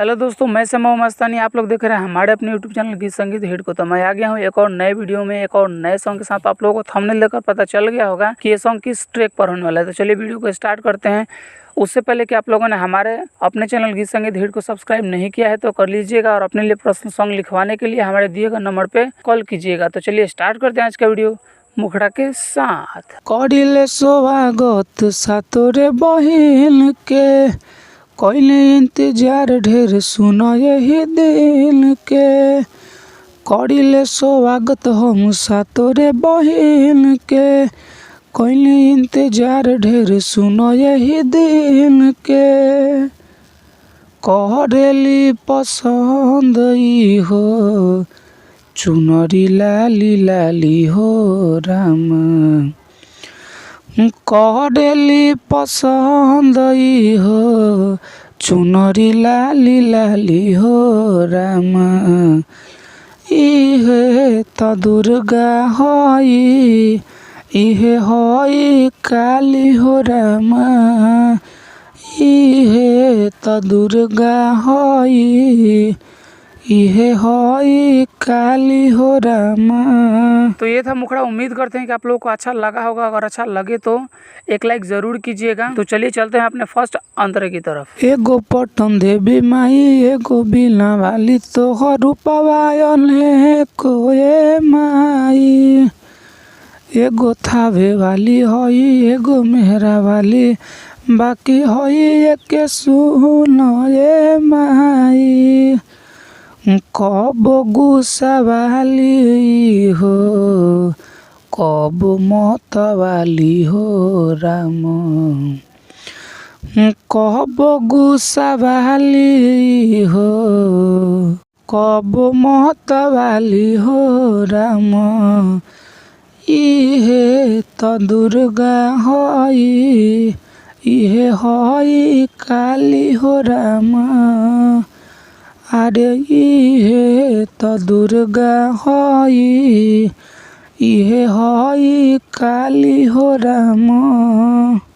Hello दोस्तों, मैं समय मस्तानी। आप लोग देख रहे हैं हमारे अपने यूट्यूब चैनल गीत संगीत हिट को। तो मैं आ गया हूँ एक और नए वीडियो में, एक और नए सॉन्ग के साथ। आप लोगों को थंबनेल देखकर पता चल गया होगा कि ये सॉन्ग किस ट्रैक पर होने वाला है। तो चलिए वीडियो को स्टार्ट करते हैं। उससे पहले कि आप लोगों ने हमारे अपने चैनल गीत संगीत हिट को सब्सक्राइब नहीं किया है तो कर लीजिएगा, और अपने लिए पर्सनल सॉन्ग लिखवाने के लिए हमारे दिए गए नंबर पर कॉल कीजिएगा। तो चलिए स्टार्ट करते हैं आज का वीडियो मुखड़ा के साथ। करिले स्वागत सातोरे बहिन के, कइले इंतजार ढेर सुनो यही दिन के। करिले स्वागत हम सातोरे बहिन के, कइले इंतजार ढेर सुनो यही दिन के। करेली पसंद ई हो चुनरी लाली लाली हो राम। करेली पसंद ई हो चुनरी लाली लाली हो राम। इहे त दुर्गा हई, इहे हई काली हो राम। इहे त दुर्गा हई, इहे हई काली हो राम। तो ये था मुखड़ा। उम्मीद करते हैं कि आप लोगों को अच्छा लगा होगा। अगर अच्छा लगे तो एक लाइक जरूर कीजिएगा। तो चलिए चलते हैं अपने फर्स्ट अंतरे की तरफ। एगो पटन देवी माई, एगो बिना वाली तोहर रूपवायन है कोए माई। एगो थावे वाली हई, एगो मेहरा वाली, बाकी हई एके सुन ए माई। कब गुस्सा वाली हो, कब मत वाली हो राम। कब गुस्सा वाली हो, कब मत वाली हो राम। इहे त दुर्गा हई, इहे हई काली हो राम। अरे इहे त दुर्गा हई, इहे हई काली हो राम।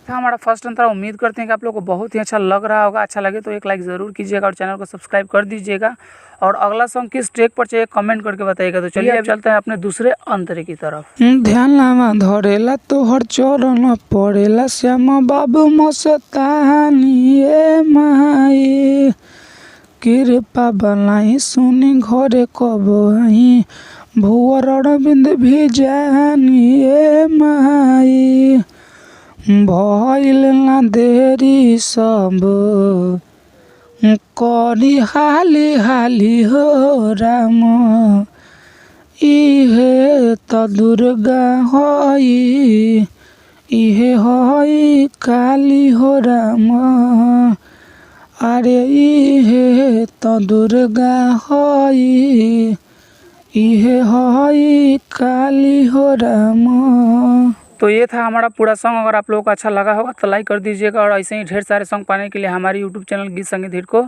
हमारा फर्स्ट अंतरा। उम्मीद करते हैं कि आप लोगों को बहुत ही अच्छा लग रहा होगा। अच्छा लगे तो एक लाइक ज़रूर कीजिएगा और चैनल को सब्सक्राइब कर दीजिएगा। और अगला सॉन्ग किस ट्रैक पर चाहिए कमेंट करके बताइएगा। तो चलिए अब चलते हैं अपने दूसरे अंतरे की तरफ। ध्यान लावा धरेला तोहर चरण पड़ेला श्याम बाबू मस्तानी ए माई। कृपा बनाई सुनी घरे कब आई, भुवर अरविंद भी जानी ए माई। भइल ना देरी सब करी हाली हाली हो राम। इहे त दुर्गा हई, इहे हई काली हो राम। अरे इहे त दुर्गा हई, इहे हई काली हो राम। तो ये था हमारा पूरा सॉन्ग। अगर आप लोगों को अच्छा लगा होगा तो लाइक कर दीजिएगा, और ऐसे ही ढेर सारे सॉन्ग पाने के लिए हमारे यूट्यूब चैनल गीत संगीत हिट को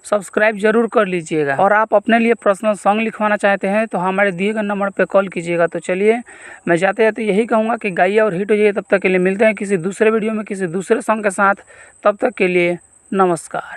सब्सक्राइब जरूर कर लीजिएगा। और आप अपने लिए पर्सनल सॉन्ग लिखवाना चाहते हैं तो हमारे दिए गए नंबर पर कॉल कीजिएगा। तो चलिए मैं जाते जाते यही कहूँगा कि गाइए और हिट हो जाइए। तब तक के लिए मिलते हैं किसी दूसरे वीडियो में किसी दूसरे सॉन्ग के साथ। तब तक के लिए नमस्कार।